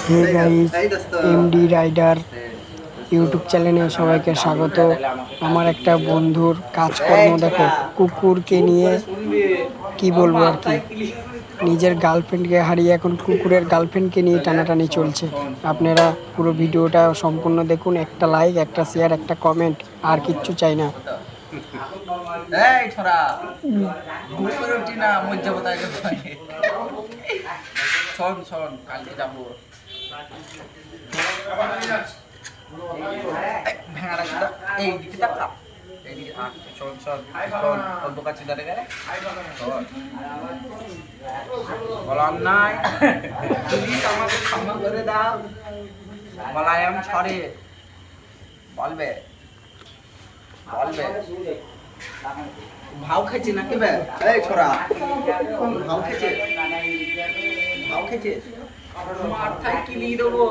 হে guys, MD rider YouTube চ্যানেলে সবাইকে স্বাগত। আমার একটা বন্ধুর কাজকর্ম দেখো, কুকুরকে নিয়ে কি বলবো আর কি, নিজের গার্লফ্রেন্ডকে হারিয়ে এখন কুকুরের গার্লফ্রেন্ডকে নিয়ে টানাটানি চলছে। আপনারা পুরো ভিডিওটা সম্পূর্ণ দেখুন, একটা লাইক, একটা শেয়ার, একটা কমেন্ট, আর কিচ্ছু চাই না। এই ছোরা ঘুরে উঠি না মজ্জা কোথায় শোন শোন কালকে যাবো ভেঙা রাখা এই দিকে তাকা এইদিকে শোন শোন শোন অল্প কাছে দাঁড়িয়ে গেলে বলাম নাই প্লিজ আমাকে ক্ষমা করে দাও বলায়াম ছড়ে বলবে বলবে ভাও খেয়েছি নাকি বে এই ছোরা ভাও খেয়েছে মাথায় কিলি দেবো